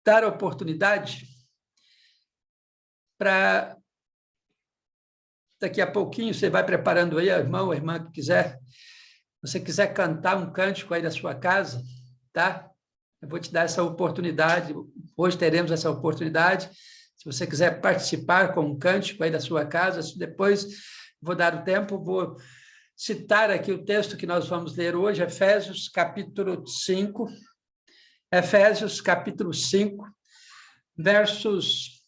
dar a oportunidade para... Daqui a pouquinho, você vai preparando aí, irmão ou irmã que quiser. Se você quiser cantar um cântico aí da sua casa, tá? Eu vou te dar essa oportunidade. Hoje teremos essa oportunidade. Se você quiser participar com um cântico aí da sua casa, depois vou dar o tempo, vou citar aqui o texto que nós vamos ler hoje, Efésios, capítulo 5. Efésios, capítulo 5, versos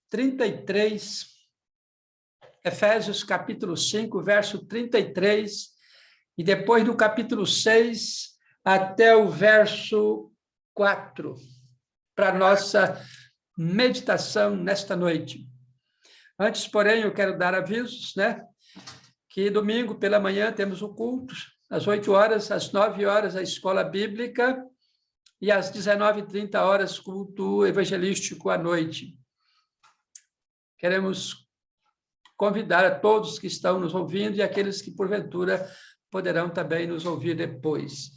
33, Efésios capítulo 5, verso 33, e depois do capítulo 6 até o verso 4, para nossa meditação nesta noite. Antes, porém, eu quero dar avisos, né? Que domingo pela manhã temos o culto, às 8 horas, às 9 horas, a escola bíblica, e às 19h30, culto evangelístico à noite. Queremos convidar a todos que estão nos ouvindo e aqueles que, porventura, poderão também nos ouvir depois.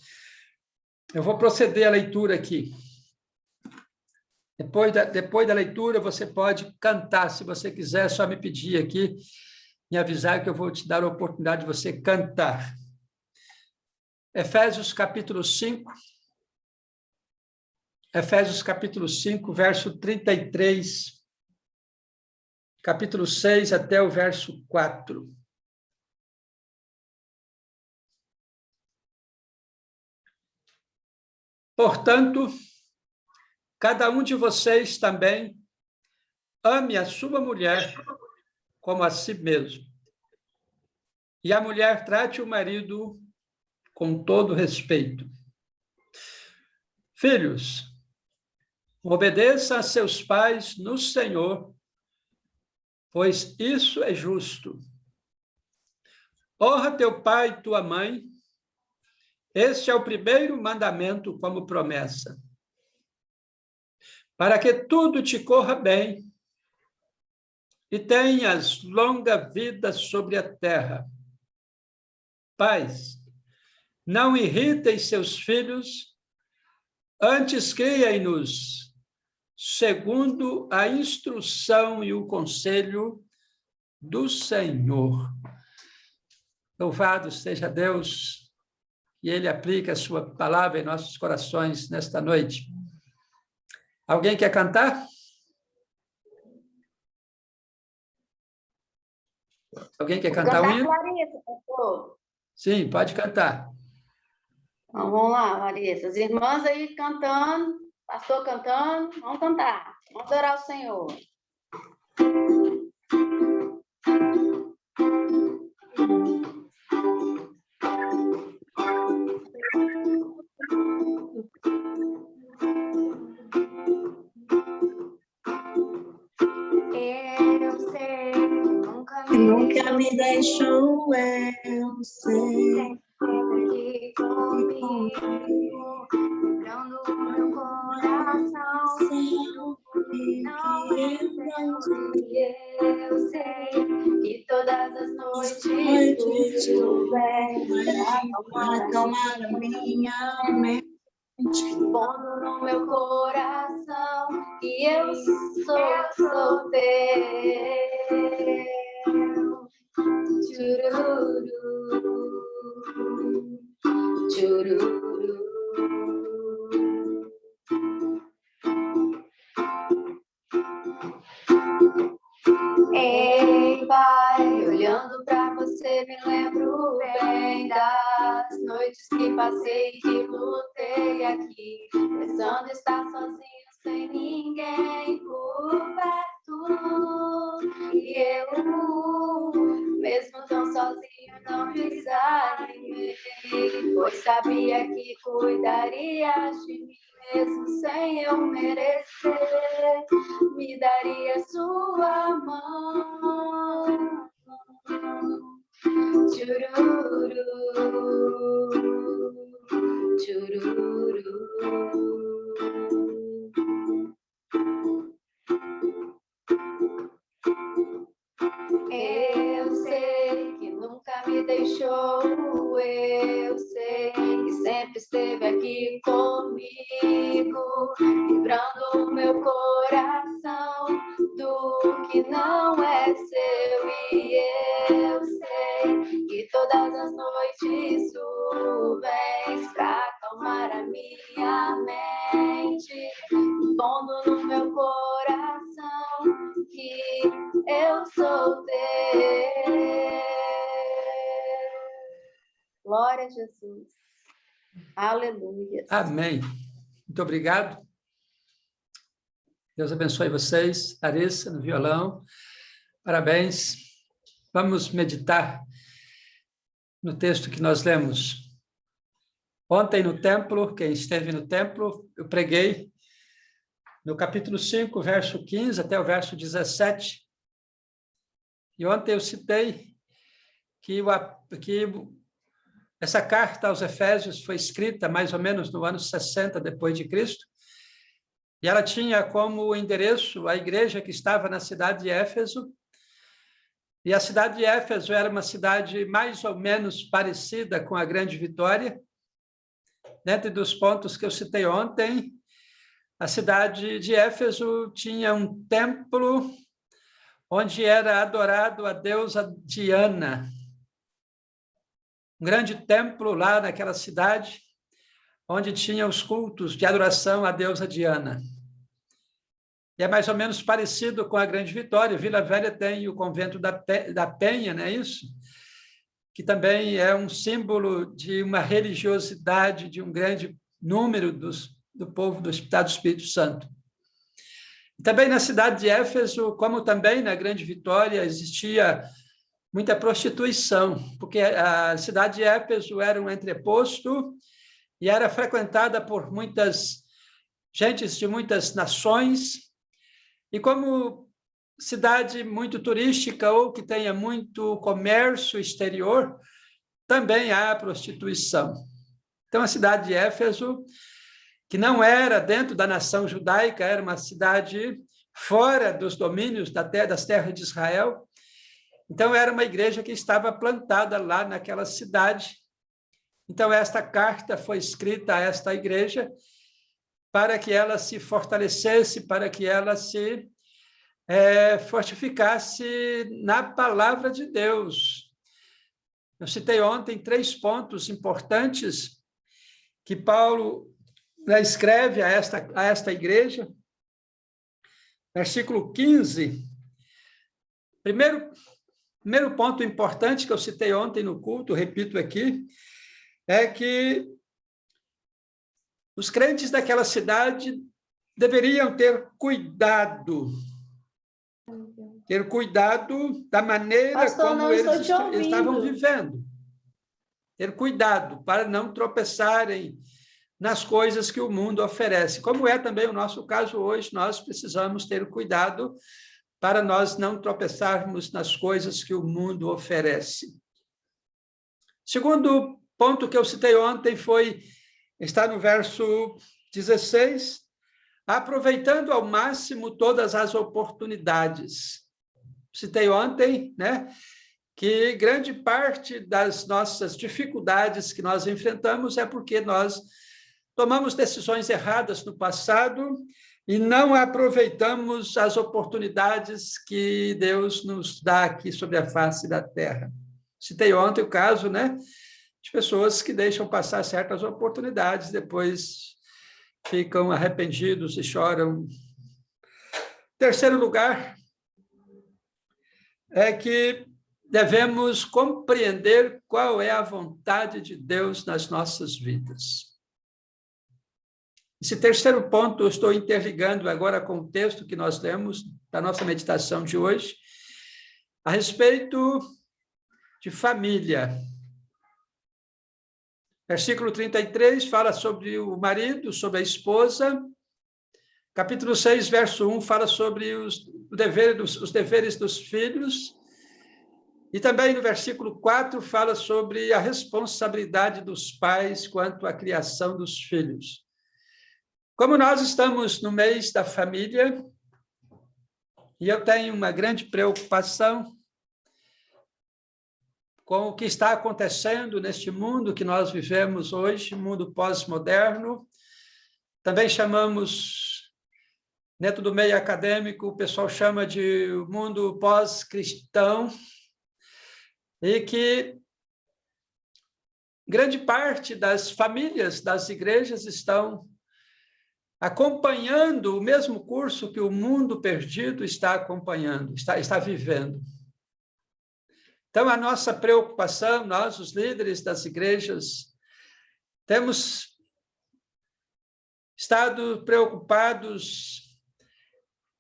Eu vou proceder à leitura aqui. Depois da leitura, você pode cantar, se você quiser, é só me pedir aqui, me avisar que eu vou te dar a oportunidade de você cantar. Efésios capítulo 5, verso 33, capítulo 6 até o verso 4. Portanto, cada um de vocês também ame a sua mulher como a si mesmo. E a mulher trate o marido com todo respeito. Filhos, obedeça a seus pais no Senhor, pois isso é justo. Honra teu pai e tua mãe. Este é o primeiro mandamento como promessa, para que tudo te corra bem e tenhas longa vida sobre a terra. Pais, não irritem seus filhos, antes criem-nos segundo a instrução e o conselho do Senhor. Louvado seja Deus, e Ele aplica a sua palavra em nossos corações nesta noite. Alguém quer cantar? Alguém quer cantar um hino? Larissa, pastor. Sim, pode cantar. Então, vamos lá, Larissa. As irmãs aí cantando, pastor cantando, vamos cantar. Vamos adorar o Senhor. Eu sei que nunca me deixou, eu sei. Sempre comigo, lembrando o meu coração. Não eu sei que todas as noites tudo bem para acalmar a minha mente, pondo no meu coração que eu sou solteiro. Chururu, chururu. Ei, pai, olhando pra você me lembro bem das noites que passei, que lutei aqui, pensando estar sozinho sem ninguém por perto. E eu, mesmo tão sozinho, não desanimei, pois sabia que cuidaria de mim mesmo sem eu merecer, me daria sua mão. Chururu, chururu. Eu sei que nunca me deixou, eu sei que sempre esteve aqui comigo, livrando o meu coração do que não é seu. E eu sei que todas as noites tu vens pra acalmar a minha mente, pondo no meu coração que eu sou teu. Glória a Jesus. Aleluia. Amém. Muito obrigado. Deus abençoe vocês. Larissa, no violão. Parabéns. Vamos meditar no texto que nós lemos. Ontem no templo, quem esteve no templo, eu preguei no capítulo 5, verso 15 até o verso 17. E ontem eu citei que essa carta aos Efésios foi escrita mais ou menos no ano 60 depois de Cristo, e ela tinha como endereço a igreja que estava na cidade de Éfeso, e a cidade de Éfeso era uma cidade mais ou menos parecida com a Grande Vitória. Dentro dos pontos que eu citei ontem, a cidade de Éfeso tinha um templo onde era adorado a deusa Diana. Um grande templo lá naquela cidade, onde tinha os cultos de adoração à deusa Diana. E é mais ou menos parecido com a Grande Vitória. Vila Velha tem o convento da Penha, não é isso? Que também é um símbolo de uma religiosidade, de um grande número do povo do Espírito Santo. Também na cidade de Éfeso, como também na Grande Vitória, existia muita prostituição, porque a cidade de Éfeso era um entreposto e era frequentada por muitas gentes de muitas nações, e como cidade muito turística ou que tenha muito comércio exterior, também há prostituição. Então, a cidade de Éfeso, que não era dentro da nação judaica, era uma cidade fora dos domínios das terras de Israel. Então, era uma igreja que estava plantada lá naquela cidade. Então, esta carta foi escrita a esta igreja para que ela se fortalecesse, para que ela se fortificasse na palavra de Deus. Eu citei ontem 3 pontos importantes que Paulo escreve a esta igreja. Versículo 15. Primeiro ponto importante que eu citei ontem no culto, repito aqui, é que os crentes daquela cidade deveriam ter cuidado da maneira Pastor, como eles estavam vivendo. Ter cuidado para não tropeçarem nas coisas que o mundo oferece. Como é também o nosso caso hoje, nós precisamos ter cuidado para nós não tropeçarmos nas coisas que o mundo oferece. Segundo ponto que eu citei ontem está no verso 16, aproveitando ao máximo todas as oportunidades. Citei ontem, que grande parte das nossas dificuldades que nós enfrentamos é porque nós tomamos decisões erradas no passado e não aproveitamos as oportunidades que Deus nos dá aqui sobre a face da terra. Citei ontem o caso, de pessoas que deixam passar certas oportunidades, depois ficam arrependidos e choram. Terceiro lugar é que devemos compreender qual é a vontade de Deus nas nossas vidas. Esse terceiro ponto eu estou interligando agora com o texto que nós lemos da nossa meditação de hoje, a respeito de família. Versículo 33 fala sobre o marido, sobre a esposa. Capítulo 6, verso 1, fala sobre os deveres dos filhos. E também no versículo 4 fala sobre a responsabilidade dos pais quanto à criação dos filhos. Como nós estamos no mês da família, e eu tenho uma grande preocupação com o que está acontecendo neste mundo que nós vivemos hoje, mundo pós-moderno, também chamamos, dentro do meio acadêmico, o pessoal chama de mundo pós-cristão, e que grande parte das famílias das igrejas estão acompanhando o mesmo curso que o mundo perdido está acompanhando, está vivendo. Então, a nossa preocupação, nós, os líderes das igrejas, temos estado preocupados,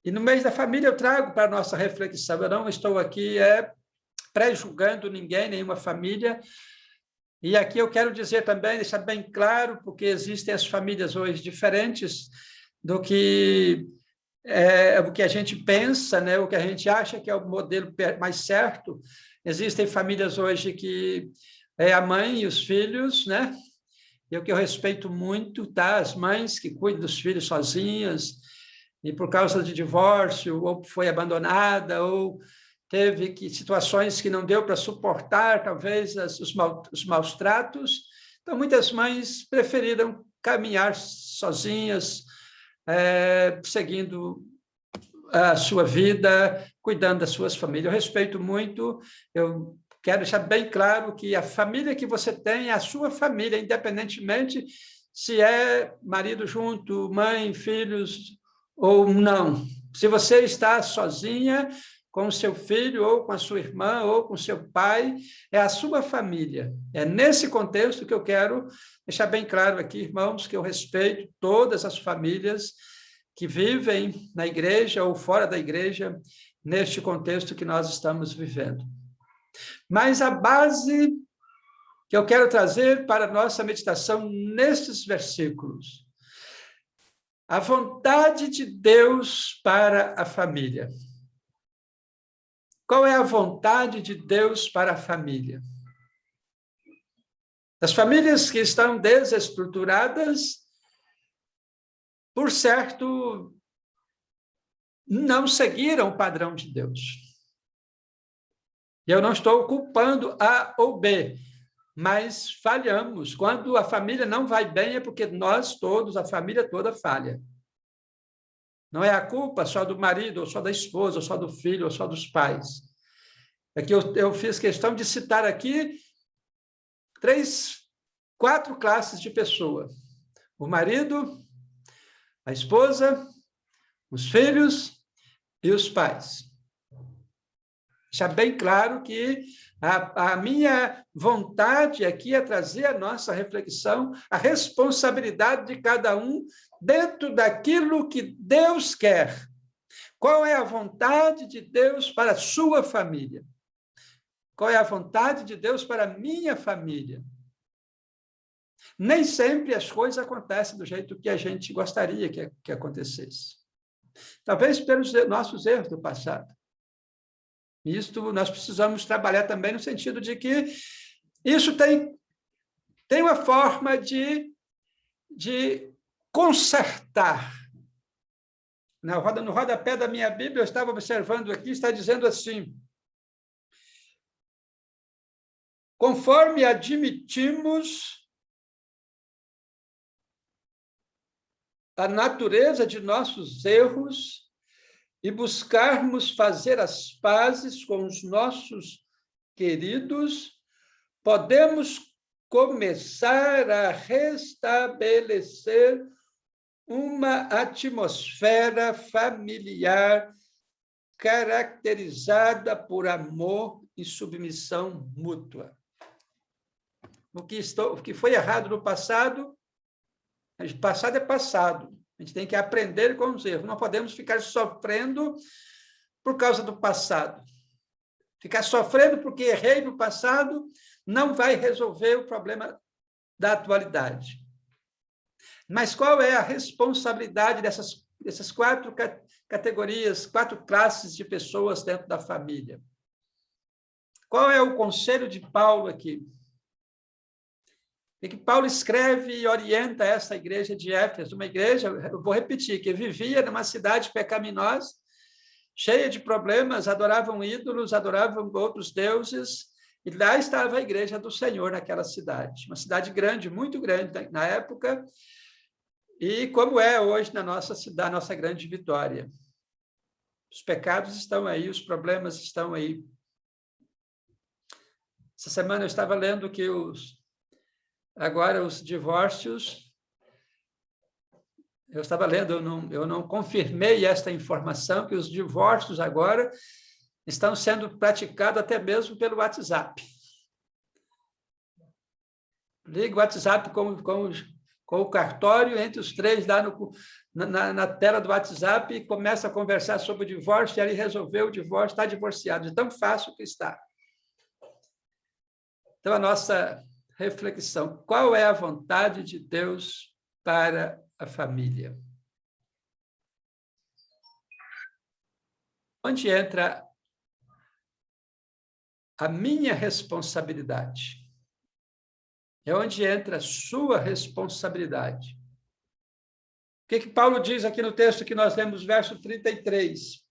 e no mês da família eu trago para a nossa reflexão, eu não estou aqui pré-julgando ninguém, nenhuma família, e aqui eu quero dizer também, deixar bem claro, porque existem as famílias hoje diferentes do que o que a gente pensa, né? O que a gente acha que é o modelo mais certo. Existem famílias hoje que é a mãe e os filhos, né? E o que eu respeito muito, tá? As mães que cuidam dos filhos sozinhas, e por causa de divórcio, ou foi abandonada, ou teve situações que não deu para suportar, talvez, os maus tratos. Então, muitas mães preferiram caminhar sozinhas, seguindo a sua vida, cuidando das suas famílias. Eu respeito muito, eu quero deixar bem claro que a família que você tem é a sua família, independentemente se é marido junto, mãe, filhos ou não. Se você está sozinha, com o seu filho, ou com a sua irmã, ou com o seu pai, é a sua família. É nesse contexto que eu quero deixar bem claro aqui, irmãos, que eu respeito todas as famílias que vivem na igreja ou fora da igreja, neste contexto que nós estamos vivendo. Mas a base que eu quero trazer para a nossa meditação nestes versículos, a vontade de Deus para a família. Qual é a vontade de Deus para a família? As famílias que estão desestruturadas, por certo, não seguiram o padrão de Deus. E eu não estou culpando A ou B, mas falhamos. Quando a família não vai bem, é porque nós todos, a família toda falha. Não é a culpa só do marido, ou só da esposa, ou só do filho, ou só dos pais. É que eu fiz questão de citar aqui 4 classes de pessoa. O marido, a esposa, os filhos e os pais. Deixar bem claro que a minha vontade aqui é trazer a nossa reflexão, a responsabilidade de cada um dentro daquilo que Deus quer. Qual é a vontade de Deus para a sua família? Qual é a vontade de Deus para a minha família? Nem sempre as coisas acontecem do jeito que a gente gostaria que acontecesse. Talvez pelos nossos erros do passado. Isto nós precisamos trabalhar também no sentido de que isso tem uma forma de consertar. No rodapé da minha Bíblia, eu estava observando aqui, está dizendo assim: conforme admitimos a natureza de nossos erros e buscarmos fazer as pazes com os nossos queridos, podemos começar a restabelecer uma atmosfera familiar caracterizada por amor e submissão mútua. O que foi errado no passado, o passado é passado. A gente tem que aprender com os erros. Não podemos ficar sofrendo por causa do passado. Ficar sofrendo porque errei no passado não vai resolver o problema da atualidade. Mas qual é a responsabilidade dessas 4 categorias, 4 classes de pessoas dentro da família? Qual é o conselho de Paulo aqui? E que Paulo escreve e orienta essa igreja de Éfeso, uma igreja, eu vou repetir, que vivia numa cidade pecaminosa, cheia de problemas, adoravam ídolos, adoravam outros deuses, e lá estava a igreja do Senhor naquela cidade, uma cidade grande, muito grande na época, E como é hoje na nossa cidade, nossa grande Vitória. Os pecados estão aí, os problemas estão aí. Essa semana eu estava lendo que agora os divórcios, eu estava lendo, eu não confirmei esta informação, que os divórcios agora estão sendo praticados até mesmo pelo WhatsApp. Liga o WhatsApp com o cartório, entre os três lá na tela do WhatsApp, e começa a conversar sobre o divórcio, e ele resolveu o divórcio, está divorciado, de tão fácil que está. Então, a nossa reflexão: qual é a vontade de Deus para a família? Onde entra a minha responsabilidade? É onde entra a sua responsabilidade. O que Paulo diz aqui no texto que nós lemos, verso 33?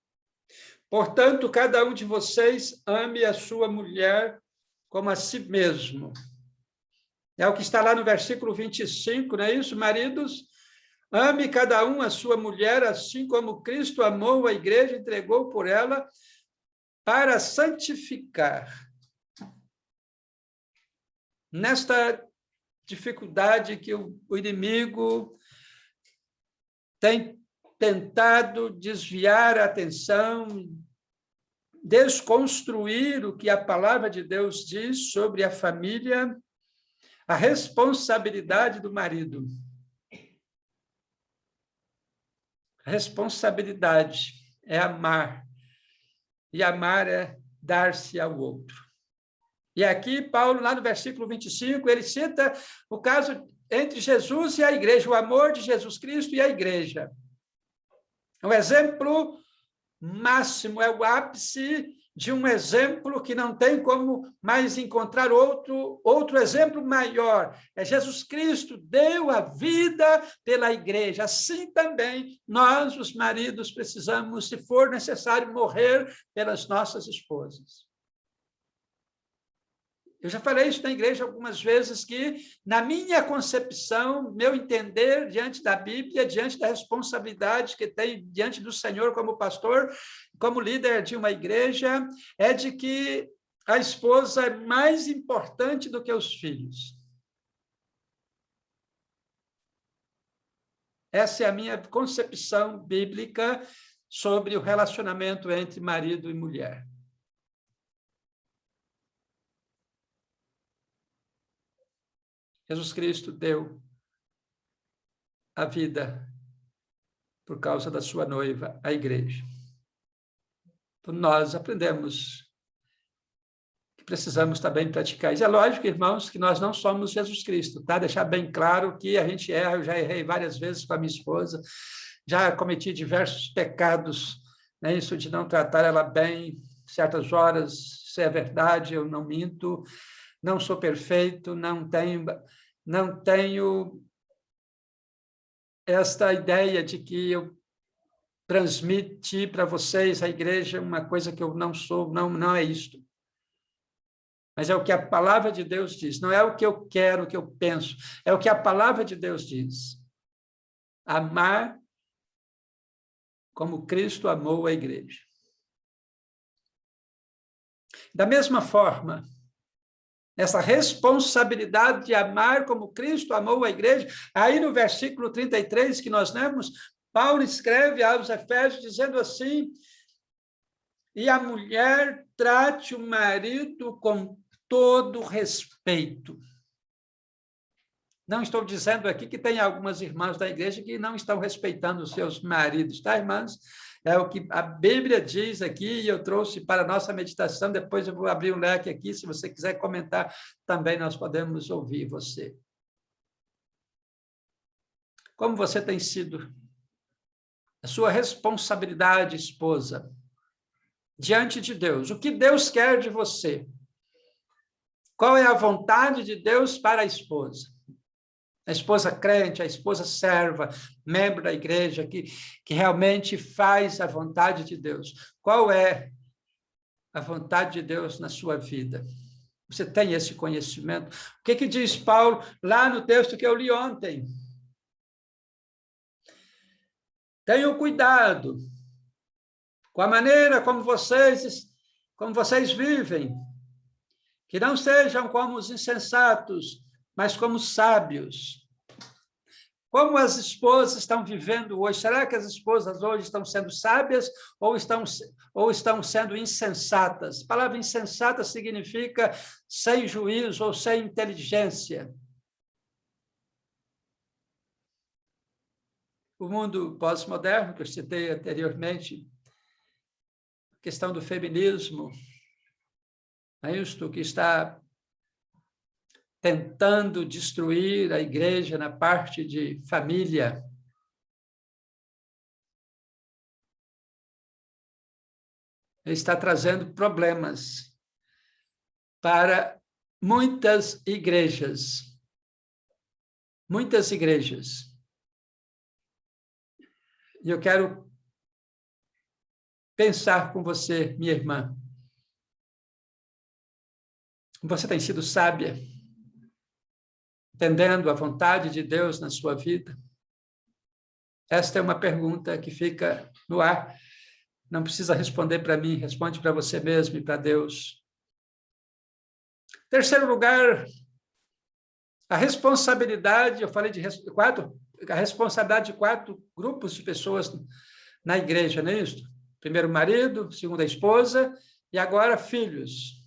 Portanto, cada um de vocês ame a sua mulher como a si mesmo. É o que está lá no versículo 25, não é isso, maridos? Ame cada um a sua mulher, assim como Cristo amou a igreja e entregou por ela para santificar. Nesta dificuldade que o inimigo tem tentado desviar a atenção, desconstruir o que a palavra de Deus diz sobre a família, a responsabilidade do marido. A responsabilidade é amar, e amar é dar-se ao outro. E aqui, Paulo, lá no versículo 25, ele cita o caso entre Jesus e a igreja, o amor de Jesus Cristo e a igreja. É um exemplo máximo, é o ápice de um exemplo que não tem como mais encontrar outro exemplo maior. É Jesus Cristo deu a vida pela igreja. Assim também nós, os maridos, precisamos, se for necessário, morrer pelas nossas esposas. Eu já falei isso na igreja algumas vezes, que, na minha concepção, meu entender diante da Bíblia, diante da responsabilidade que tenho diante do Senhor como pastor, como líder de uma igreja, é de que a esposa é mais importante do que os filhos. Essa é a minha concepção bíblica sobre o relacionamento entre marido e mulher. Jesus Cristo deu a vida por causa da sua noiva, a igreja. Então, nós aprendemos que precisamos também praticar isso. É lógico, irmãos, que nós não somos Jesus Cristo, tá? Deixar bem claro que a gente erra. Eu já errei várias vezes com a minha esposa, já cometi diversos pecados, né? Isso de não tratar ela bem, certas horas, se é verdade, eu não minto, não sou perfeito, não tenho esta ideia de que eu transmiti para vocês, a igreja, uma coisa que eu não sou, não é isto. Mas é o que a palavra de Deus diz, não é o que eu quero, o que eu penso, é o que a palavra de Deus diz. Amar como Cristo amou a igreja. Da mesma forma, essa responsabilidade de amar como Cristo amou a igreja, aí no versículo 33 que nós lemos, Paulo escreve aos Efésios dizendo assim: e a mulher trate o marido com todo respeito. Não estou dizendo aqui que tem algumas irmãs da igreja que não estão respeitando os seus maridos, tá, irmãs? É o que a Bíblia diz aqui, e eu trouxe para a nossa meditação. Depois eu vou abrir um leque aqui, se você quiser comentar, também nós podemos ouvir você. Como você tem sido? A sua responsabilidade, esposa, diante de Deus. O que Deus quer de você? Qual é a vontade de Deus para a esposa? A esposa crente, a esposa serva, membro da igreja, que realmente faz a vontade de Deus. Qual é a vontade de Deus na sua vida? Você tem esse conhecimento? O que diz Paulo lá no texto que eu li ontem? Tenham cuidado com a maneira como vocês vivem, que não sejam como os insensatos, mas como sábios. Como as esposas estão vivendo hoje? Será que as esposas hoje estão sendo sábias ou estão sendo insensatas? A palavra insensata significa sem juízo ou sem inteligência. O mundo pós-moderno, que eu citei anteriormente, a questão do feminismo, é isto que está tentando destruir a igreja na parte de família. Ele está trazendo problemas para muitas igrejas. Muitas igrejas. E eu quero pensar com você, minha irmã. Você tem sido sábia, entendendo a vontade de Deus na sua vida? Esta é uma pergunta que fica no ar. Não precisa responder para mim, responde para você mesmo e para Deus. Terceiro lugar, a responsabilidade, eu falei de a responsabilidade de 4 grupos de pessoas na igreja, não é isso? Primeiro o marido, segundo a esposa, e agora filhos.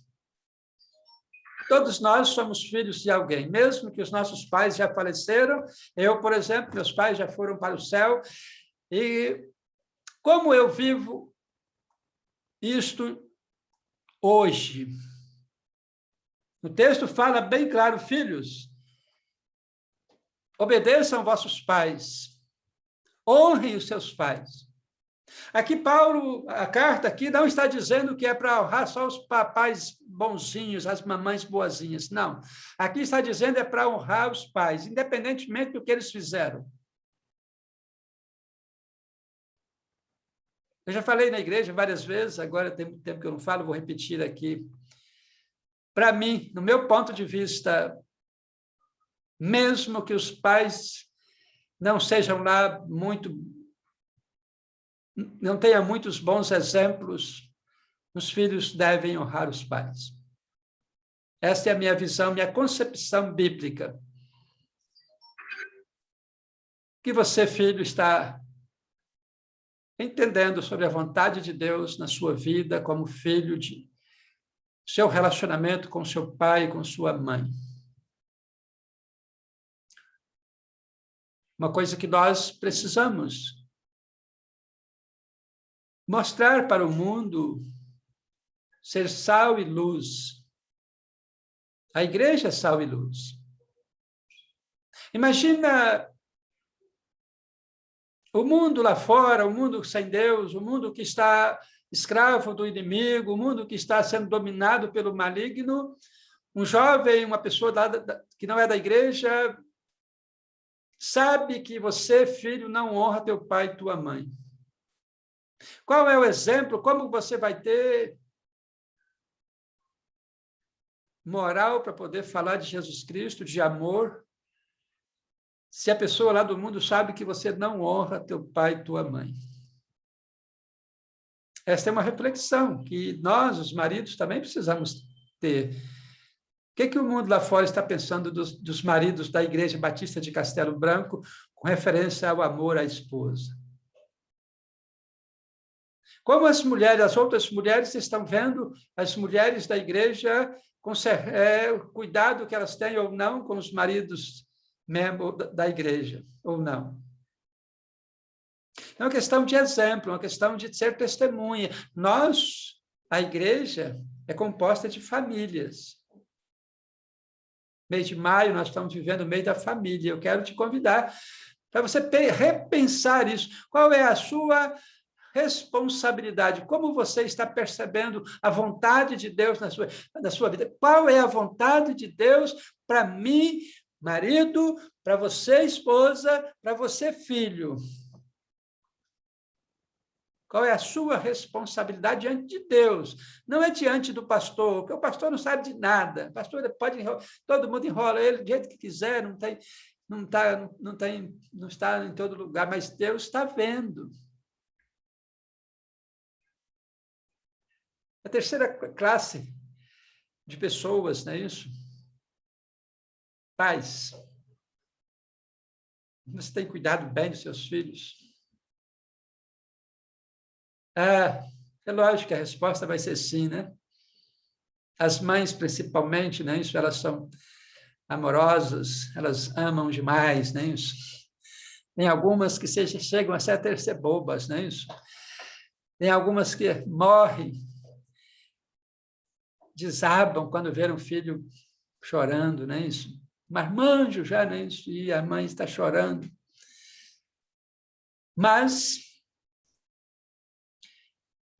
Todos nós somos filhos de alguém, mesmo que os nossos pais já faleceram. Eu, por exemplo, meus pais já foram para o céu. E como eu vivo isto hoje? O texto fala bem claro, filhos, obedeçam vossos pais, honrem os seus pais. Aqui Paulo, a carta aqui não está dizendo que é para honrar só os papais bonzinhos, as mamães boazinhas, não. Aqui está dizendo é para honrar os pais, independentemente do que eles fizeram. Eu já falei na igreja várias vezes, agora tem muito tempo que eu não falo, vou repetir aqui. Para mim, no meu ponto de vista, mesmo que os pais não sejam lá não tenham muitos bons exemplos, os filhos devem honrar os pais. Esta é a minha visão, minha concepção bíblica. Que você, filho, está entendendo sobre a vontade de Deus na sua vida como filho, de seu relacionamento com seu pai e com sua mãe. Uma coisa que nós precisamos mostrar para o mundo, ser sal e luz. A igreja é sal e luz. Imagina o mundo lá fora, o mundo sem Deus, o mundo que está escravo do inimigo, o mundo que está sendo dominado pelo maligno. Um jovem, uma pessoa que não é da igreja, sabe que você, filho, não honra teu pai e tua mãe. Qual é o exemplo? Como você vai ter moral para poder falar de Jesus Cristo, de amor, se a pessoa lá do mundo sabe que você não honra teu pai e tua mãe? Esta é uma reflexão que nós, os maridos, também precisamos ter. O que o mundo lá fora está pensando dos maridos da Igreja Batista de Castelo Branco com referência ao amor à esposa? Como as outras mulheres estão vendo as mulheres da igreja com o cuidado que elas têm ou não com os maridos membros da igreja, ou não? É uma questão de exemplo, uma questão de ser testemunha. Nós, a igreja, é composta de famílias. Mês de maio, nós estamos vivendo o mês da família. Eu quero te convidar para você repensar isso. Qual é a sua responsabilidade? Como você está percebendo a vontade de Deus na sua vida? Qual é a vontade de Deus para mim, marido, para você, esposa, para você, filho? Qual é a sua responsabilidade diante de Deus? Não é diante do pastor, porque o pastor não sabe de nada. O pastor pode enrolar, todo mundo enrola ele do jeito que quiser, não está em todo lugar, mas Deus está vendo. A terceira classe de pessoas, não é isso? Pais. Você tem cuidado bem dos seus filhos? É lógico que a resposta vai ser sim, né? As mães, principalmente, né? Isso, elas são amorosas, elas amam demais, né? Isso. Tem algumas que chegam até a ser bobas, né? Isso. Tem algumas que morrem, desabam quando vê um filho chorando, né? Isso. Marmanjo já, né? Isso. E a mãe está chorando. Mas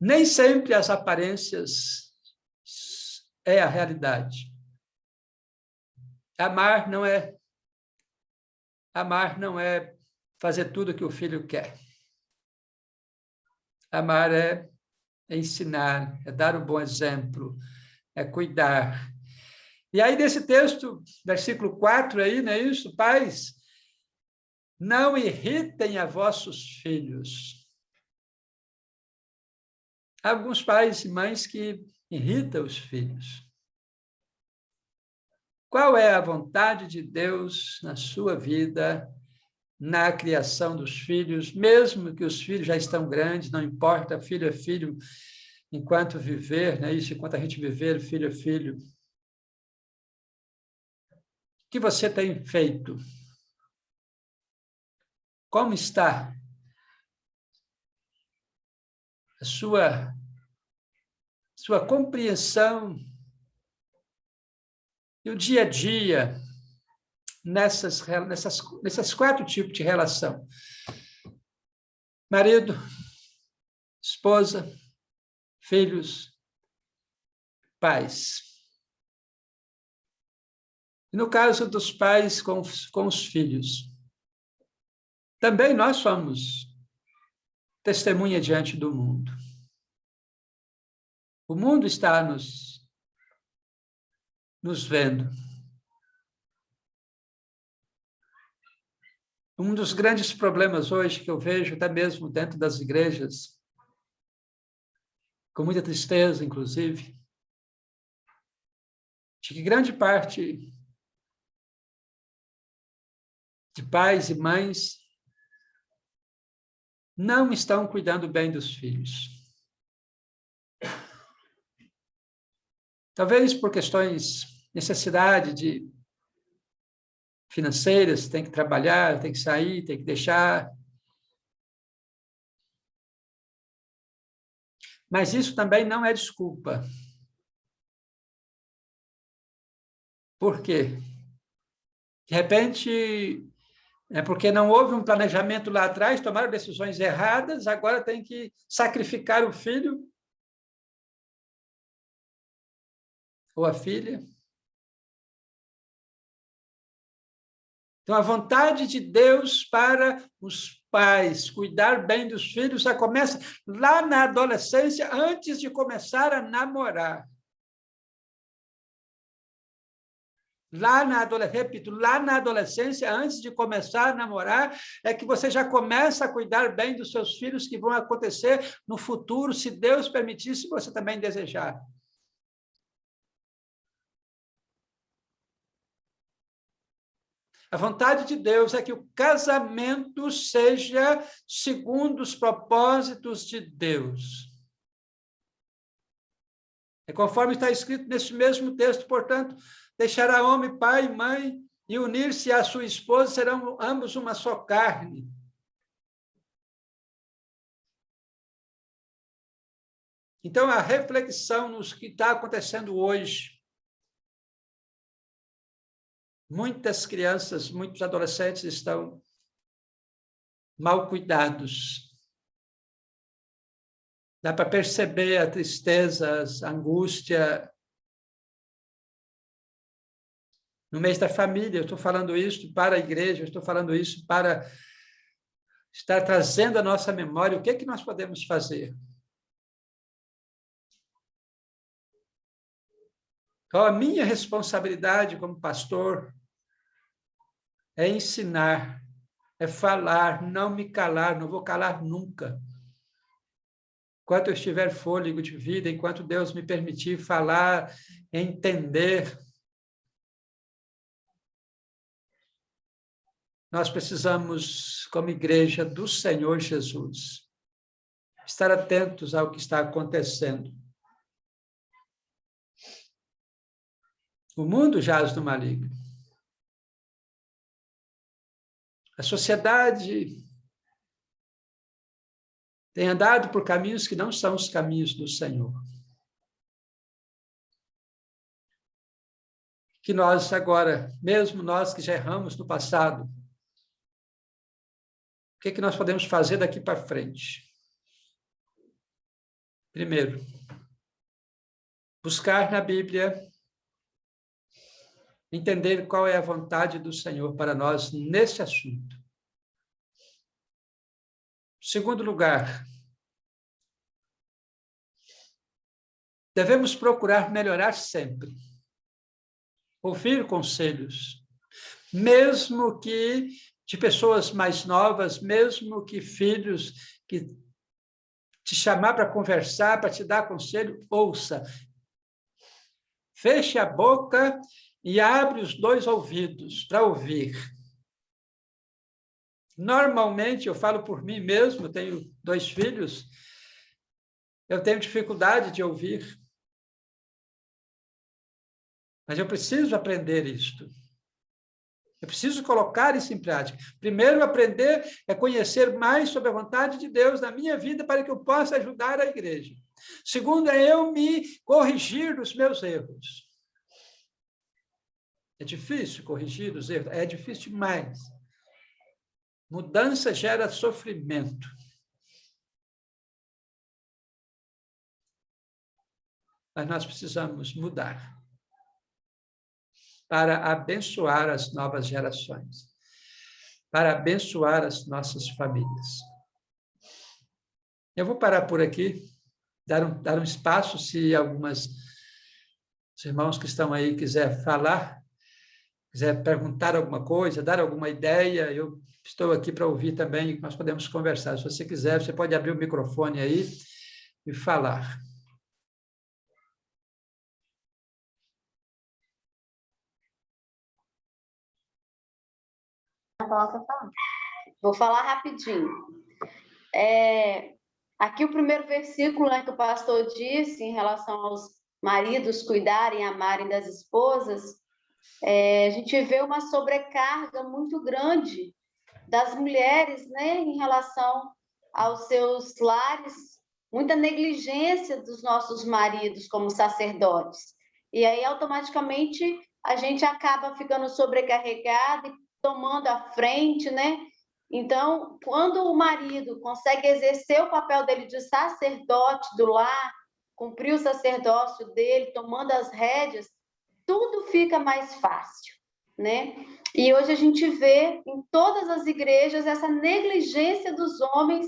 nem sempre as aparências é a realidade. Amar não é fazer tudo que o filho quer. Amar é ensinar, é dar um bom exemplo, é cuidar. E aí, nesse texto, versículo 4, aí, não é isso? Pais, não irritem a vossos filhos. Há alguns pais e mães que irritam os filhos. Qual é a vontade de Deus na sua vida, na criação dos filhos, mesmo que os filhos já estão grandes, não importa, filho é filho, enquanto viver, né? Isso, enquanto a gente viver, filho é filho. O que você tem feito? Como está a sua compreensão e o dia a dia nesses 4 tipos de relação? Marido, esposa, filhos, pais. E no caso dos pais com os filhos, também nós somos testemunha diante do mundo. O mundo está nos vendo. Um dos grandes problemas hoje que eu vejo, até mesmo dentro das igrejas, com muita tristeza, inclusive, de que grande parte de pais e mães não estão cuidando bem dos filhos. Talvez por questões, necessidade de financeiras, tem que trabalhar, tem que sair, tem que deixar. Mas isso também não é desculpa. Por quê? De repente, é porque não houve um planejamento lá atrás, tomaram decisões erradas, agora tem que sacrificar o filho ou a filha. Então, a vontade de Deus para os pais cuidar bem dos filhos já começa lá na adolescência, antes de começar a namorar. Repito, lá na adolescência, antes de começar a namorar, é que você já começa a cuidar bem dos seus filhos, que vão acontecer no futuro, se Deus permitir, se você também desejar. A vontade de Deus é que o casamento seja segundo os propósitos de Deus. É conforme está escrito nesse mesmo texto, portanto, deixará homem, pai e mãe, e unir-se à sua esposa, serão ambos uma só carne. Então, a reflexão nos que está acontecendo hoje, muitas crianças, muitos adolescentes estão mal cuidados. Dá para perceber a tristeza, a angústia. No mês da família, eu estou falando isso para a igreja, eu estou falando isso para estar trazendo à nossa memória o que é que nós podemos fazer. Qual a minha responsabilidade como pastor? é ensinar, é falar, não me calar, não vou calar nunca. Enquanto eu estiver fôlego de vida, enquanto Deus me permitir falar, entender, nós precisamos, como igreja do Senhor Jesus, estar atentos ao que está acontecendo. O mundo jaz no maligno. A sociedade tem andado por caminhos que não são os caminhos do Senhor. Que nós agora, mesmo nós que já erramos no passado, o que nós podemos fazer daqui para frente? Primeiro, buscar na Bíblia, entender qual é a vontade do Senhor para nós nesse assunto. Segundo lugar, devemos procurar melhorar sempre. Ouvir conselhos, mesmo que de pessoas mais novas, mesmo que filhos que te chamar para conversar, para te dar conselho, ouça. Feche a boca e abre os 2 ouvidos para ouvir. Normalmente, eu falo por mim mesmo, eu tenho 2 filhos, eu tenho dificuldade de ouvir. Mas eu preciso aprender isto. Eu preciso colocar isso em prática. Primeiro, aprender é conhecer mais sobre a vontade de Deus na minha vida para que eu possa ajudar a igreja. Segundo, é eu me corrigir dos meus erros. É difícil corrigir os erros, é difícil demais. Mudança gera sofrimento. Mas nós precisamos mudar para abençoar as novas gerações, para abençoar as nossas famílias. Eu vou parar por aqui, dar um espaço, se alguns irmãos que estão aí quiser falar, quiser perguntar alguma coisa, dar alguma ideia, eu estou aqui para ouvir também, nós podemos conversar. Se você quiser, você pode abrir o microfone aí e falar. Vou falar rapidinho. Aqui o primeiro versículo, né, que o pastor disse em relação aos maridos cuidarem e amarem das esposas, a gente vê uma sobrecarga muito grande das mulheres, né, em relação aos seus lares, muita negligência dos nossos maridos como sacerdotes. E aí, automaticamente, a gente acaba ficando sobrecarregado e tomando a frente, né? Então, quando o marido consegue exercer o papel dele de sacerdote do lar, cumprir o sacerdócio dele, tomando as rédeas, tudo fica mais fácil, né? E hoje a gente vê em todas as igrejas essa negligência dos homens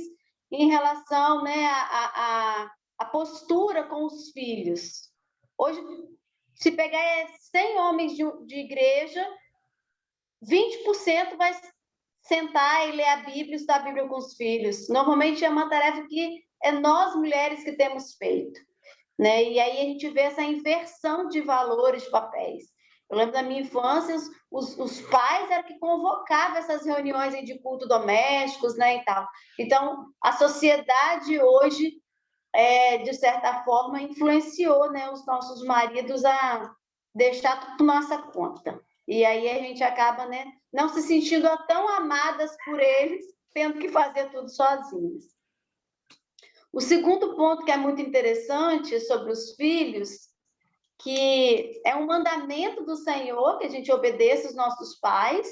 em relação, né, a postura com os filhos. Hoje, se pegar 100 homens de igreja, 20% vai sentar e ler a Bíblia, estudar a Bíblia com os filhos. Normalmente é uma tarefa que é nós mulheres que temos feito, né? E aí a gente vê essa inversão de valores, de papéis. Eu lembro da minha infância, os pais eram que convocavam essas reuniões de culto domésticos, né, e tal. Então, a sociedade hoje, de certa forma, influenciou, né, os nossos maridos a deixar tudo por nossa conta. E aí a gente acaba, né, não se sentindo tão amadas por eles, tendo que fazer tudo sozinhas. O segundo ponto que é muito interessante sobre os filhos, que é um mandamento do Senhor, que a gente obedeça os nossos pais,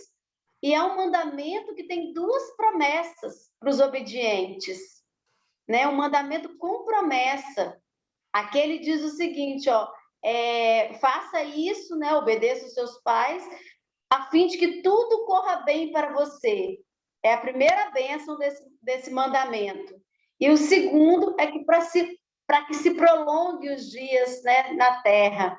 e é um mandamento que tem 2 promessas para os obedientes, né? Um mandamento com promessa. Aquele diz o seguinte, ó, faça isso, né? Obedeça os seus pais, a fim de que tudo corra bem para você. É a primeira bênção desse mandamento. E o segundo é que para que se prolongue os dias, né, na terra.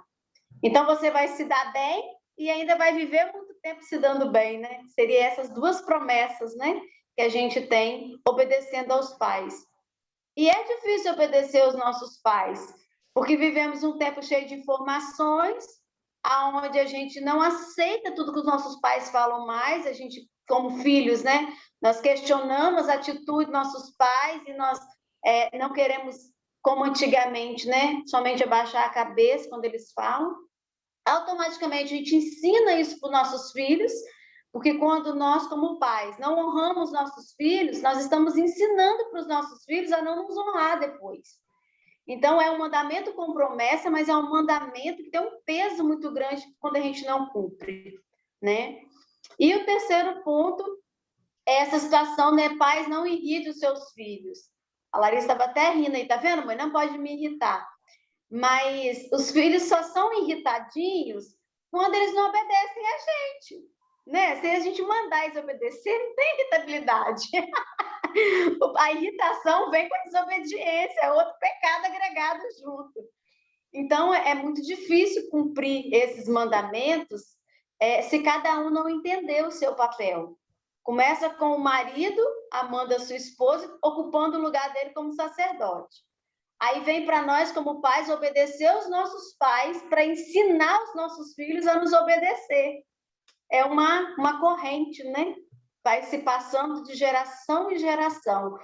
Então, você vai se dar bem e ainda vai viver muito tempo se dando bem, né? Seria essas duas promessas, né? Que a gente tem obedecendo aos pais. E é difícil obedecer aos nossos pais, porque vivemos um tempo cheio de informações, aonde a gente não aceita tudo que os nossos pais falam mais, a gente, como filhos, né? Nós questionamos a atitude dos nossos pais e nós não queremos, como antigamente, né? Somente abaixar a cabeça quando eles falam. Automaticamente a gente ensina isso para os nossos filhos, porque quando nós, como pais, não honramos nossos filhos, nós estamos ensinando para os nossos filhos a não nos honrar depois. Então, é um mandamento com promessa, mas é um mandamento que tem um peso muito grande quando a gente não cumpre, né? E o terceiro ponto é essa situação, né? Pais, não irritem os seus filhos. A Larissa estava até rindo aí, tá vendo, mãe? Não pode me irritar. Mas os filhos só são irritadinhos quando eles não obedecem a gente, né? Se a gente mandar eles obedecer, não tem irritabilidade. A irritação vem com a desobediência, é outro pecado agregado junto. Então, é muito difícil cumprir esses mandamentos se cada um não entender o seu papel. Começa com o marido amando a sua esposa, ocupando o lugar dele como sacerdote. Aí vem para nós, como pais, obedecer aos nossos pais para ensinar os nossos filhos a nos obedecer. É uma corrente, né? Vai se passando de geração em geração.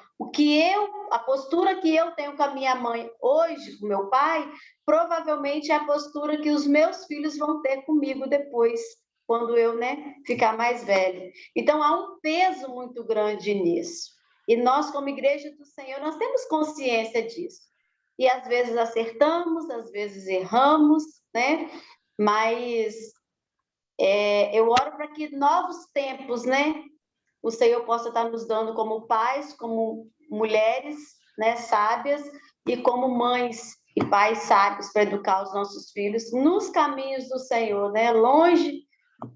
A postura que eu tenho com a minha mãe hoje, com meu pai, provavelmente é a postura que os meus filhos vão ter comigo depois, quando eu, né, ficar mais velha. Então, há um peso muito grande nisso. E nós, como Igreja do Senhor, nós temos consciência disso. E às vezes acertamos, às vezes erramos, né? Mas eu oro para que novos tempos, né? O Senhor possa estar nos dando como pais, como mulheres, né, sábias, e como mães e pais sábios para educar os nossos filhos nos caminhos do Senhor, né? Longe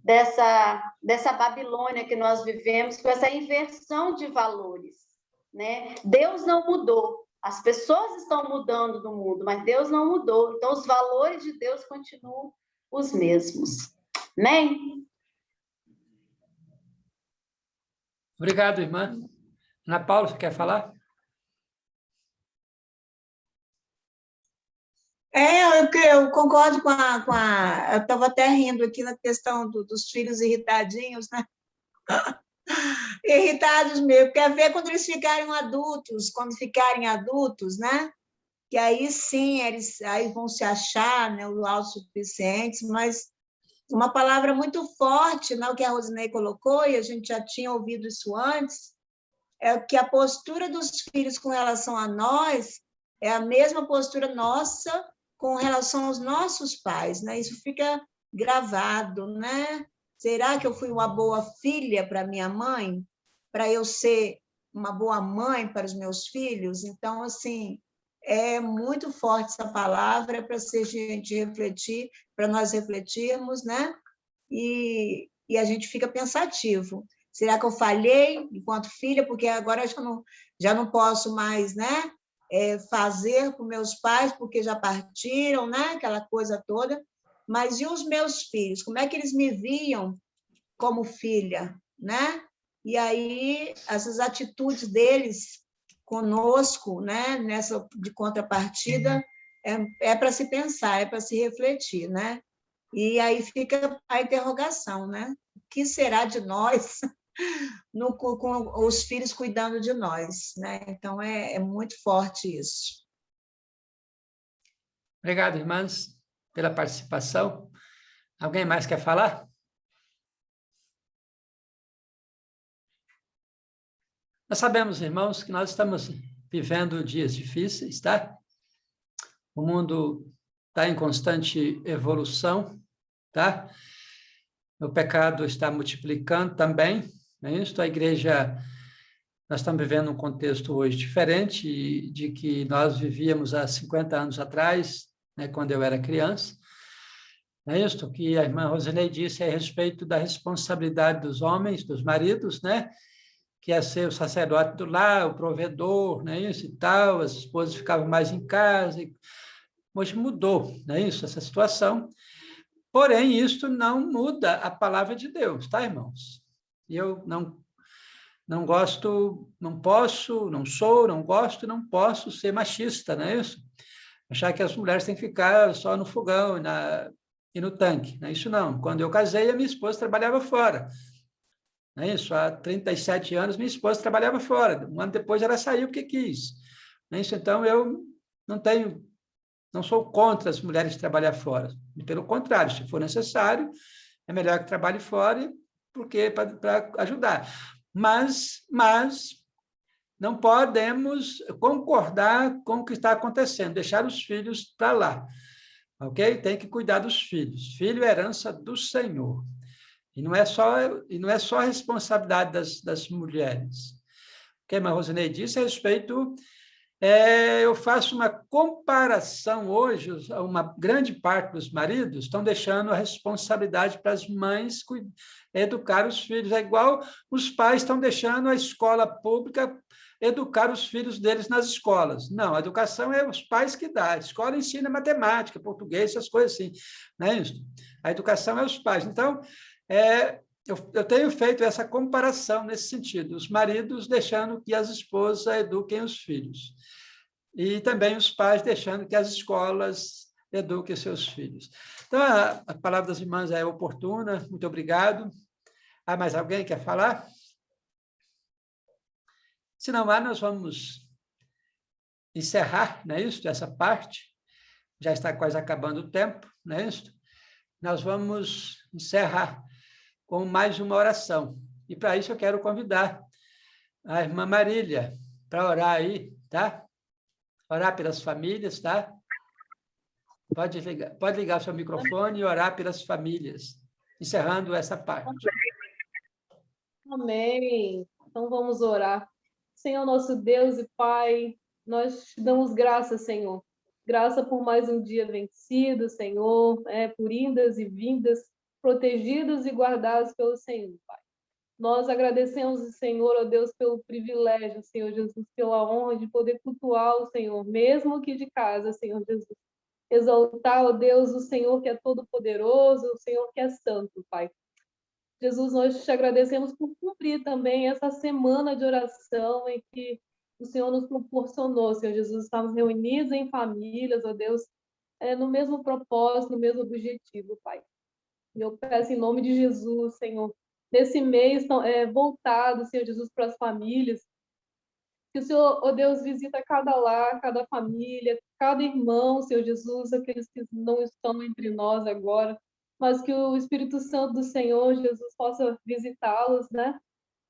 dessa Babilônia que nós vivemos, com essa inversão de valores, né? Deus não mudou. As pessoas estão mudando no mundo, mas Deus não mudou. Então, os valores de Deus continuam os mesmos. Amém? Obrigado, irmã. Ana Paula, você quer falar? Eu concordo com a... Eu estava até rindo aqui na questão dos filhos irritadinhos, né? Irritados mesmo, quer ver quando eles ficarem adultos, né? Que aí sim, eles aí vão se achar, né, o autossuficientes, mas uma palavra muito forte, né, o que a Rosinei colocou, e a gente já tinha ouvido isso antes, é que a postura dos filhos com relação a nós é a mesma postura nossa com relação aos nossos pais, né? Isso fica gravado, né? Será que eu fui uma boa filha para minha mãe? Para eu ser uma boa mãe para os meus filhos? Então, assim, é muito forte essa palavra para a gente refletir, para nós refletirmos, né? E a gente fica pensativo. Será que eu falhei enquanto filha? Porque agora já não posso mais, né? Fazer com meus pais, porque já partiram, né? Aquela coisa toda. Mas e os meus filhos? Como é que eles me viam como filha, né? E aí, essas atitudes deles conosco, né? Nessa de contrapartida, é para se pensar, é para se refletir, né? E aí fica a interrogação, né? O que será de nós com os filhos cuidando de nós, né? Então, é muito forte isso. Obrigado, irmãs, pela participação. Alguém mais quer falar? Nós sabemos, irmãos, que nós estamos vivendo dias difíceis, tá? O mundo está em constante evolução, tá? O pecado está multiplicando também, não é isso? A igreja, nós estamos vivendo um contexto hoje diferente de que nós vivíamos há 50 anos atrás, né, quando eu era criança. É isso que a irmã Rosinei disse a respeito da responsabilidade dos homens, dos maridos, né? Que ia ser o sacerdote do lar, o provedor, né? Isso e tal, as esposas ficavam mais em casa. Hoje mudou, não é isso? Essa situação. Porém, isto não muda a palavra de Deus, tá, irmãos? Eu não gosto, não posso, não sou, não gosto, não posso ser machista, não é isso? Achar que as mulheres têm que ficar só no fogão e no tanque, não é isso não. Quando eu casei, a minha esposa trabalhava fora, não é isso? Há 37 anos, minha esposa trabalhava fora. Um ano depois, ela saiu porque quis. Não é isso? Então, eu não sou contra as mulheres trabalhar fora. Pelo contrário, se for necessário, é melhor que trabalhe fora, porque para ajudar. Mas não podemos concordar com o que está acontecendo, deixar os filhos para lá, ok? Tem que cuidar dos filhos. Filho é herança do Senhor. E não é só a responsabilidade das mulheres. O que a irmã Rosinei disse a respeito, eu faço uma comparação hoje, uma grande parte dos maridos estão deixando a responsabilidade para as mães educar os filhos. É igual os pais estão deixando a escola pública educar os filhos deles nas escolas. Não, a educação é os pais que dão. A escola ensina matemática, português, essas coisas assim. Não é isso? A educação é os pais. Então, eu tenho feito essa comparação nesse sentido, os maridos deixando que as esposas eduquem os filhos, e também os pais deixando que as escolas eduquem seus filhos. Então, a palavra das irmãs é oportuna, muito obrigado. Há mais alguém que quer falar? Se não há, nós vamos encerrar, não é isso? Essa parte, já está quase acabando o tempo, não é isso? Nós vamos encerrar com mais uma oração. E para isso eu quero convidar a irmã Marília para orar aí, tá? Orar pelas famílias, tá? Pode ligar o seu microfone e orar pelas famílias, encerrando essa parte. Amém. Então vamos orar. Senhor nosso Deus e Pai, nós te damos graça, Senhor. Graça por mais um dia vencido, Senhor, por indas e vindas, protegidos e guardados pelo Senhor, Pai. Nós agradecemos, Senhor, ó Deus, pelo privilégio, Senhor Jesus, pela honra de poder cultuar o Senhor, mesmo que de casa, Senhor Jesus. Exaltar, ó Deus, o Senhor que é todo-poderoso, o Senhor que é santo, Pai. Jesus, nós te agradecemos por cumprir também essa semana de oração em que o Senhor nos proporcionou, Senhor Jesus. Estamos reunidos em famílias, ó Deus, no mesmo propósito, no mesmo objetivo, Pai. E eu peço em nome de Jesus, Senhor, nesse mês voltado, Senhor Jesus, para as famílias, que o Senhor, ó Deus, visita cada lar, cada família, cada irmão, Senhor Jesus, aqueles que não estão entre nós agora, mas que o Espírito Santo do Senhor, Jesus, possa visitá-los, né?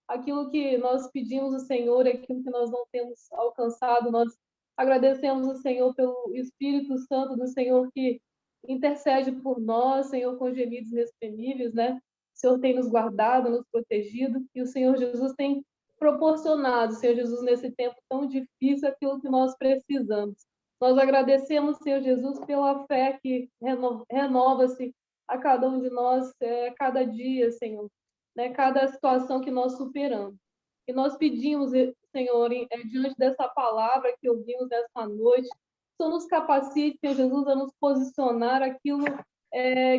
Aquilo que nós pedimos ao Senhor, aquilo que nós não temos alcançado, nós agradecemos ao Senhor pelo Espírito Santo do Senhor que intercede por nós, Senhor, com gemidos inexprimíveis, né? O Senhor tem nos guardado, nos protegido, e o Senhor Jesus tem proporcionado, Senhor Jesus, nesse tempo tão difícil, aquilo que nós precisamos. Nós agradecemos, Senhor Jesus, pela fé que renova-se a cada um de nós, cada dia, Senhor, né? Cada situação que nós superamos. E nós pedimos, Senhor, diante dessa palavra que ouvimos nessa noite, Senhor, nos capacite, Senhor Jesus, a nos posicionar aquilo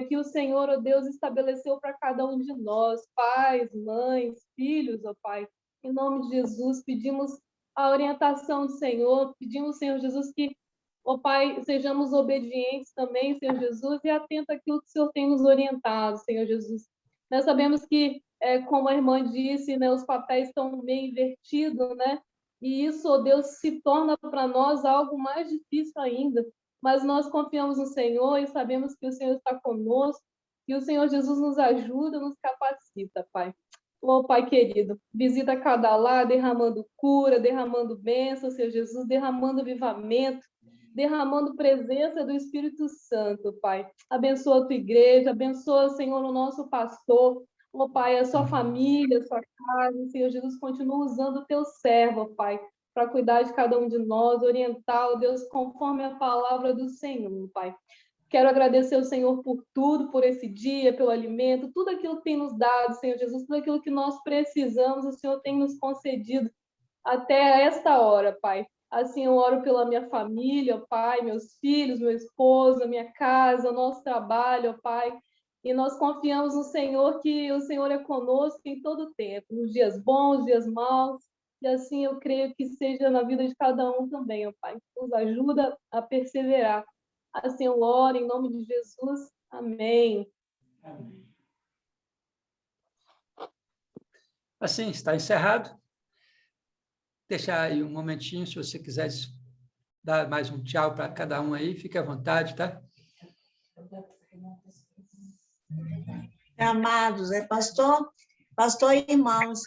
que o Senhor, ó Deus, estabeleceu para cada um de nós, pais, mães, filhos, ó Pai. Em nome de Jesus, pedimos a orientação do Senhor, pedimos, Senhor Jesus, que, ó Pai, sejamos obedientes também, Senhor Jesus, e atentos àquilo que o Senhor tem nos orientado, Senhor Jesus. Nós sabemos que, como a irmã disse, né, os papéis estão meio invertidos, né? E isso, ó Deus, se torna para nós algo mais difícil ainda. Mas nós confiamos no Senhor e sabemos que o Senhor está conosco, e o Senhor Jesus nos ajuda, nos capacita, Pai. Ô, Pai querido, visita cada lar, derramando cura, derramando bênção, Senhor Jesus, derramando avivamento, derramando presença do Espírito Santo, Pai. Abençoa a tua igreja, abençoa, Senhor, o nosso pastor, ó Pai, a sua família, a sua casa, Senhor Jesus, continua usando o teu servo, Pai, para cuidar de cada um de nós, orientar, ó Deus, conforme a palavra do Senhor, Pai. Quero agradecer ao Senhor por tudo, por esse dia, pelo alimento, tudo aquilo que tem nos dado, Senhor Jesus, tudo aquilo que nós precisamos, o Senhor tem nos concedido até esta hora, Pai. Assim, eu oro pela minha família, Pai, meus filhos, meu esposo, minha casa, o nosso trabalho, Pai. E nós confiamos no Senhor, que o Senhor é conosco em todo o tempo, nos dias bons, dias maus, e assim eu creio que seja na vida de cada um também, ó Pai. Nos ajuda a perseverar. Assim eu oro em nome de Jesus. Amém. Amém. Assim, está encerrado. Deixar aí um momentinho, se você quiser dar mais um tchau para cada um aí, fique à vontade, tá? Amados, pastor e irmãos,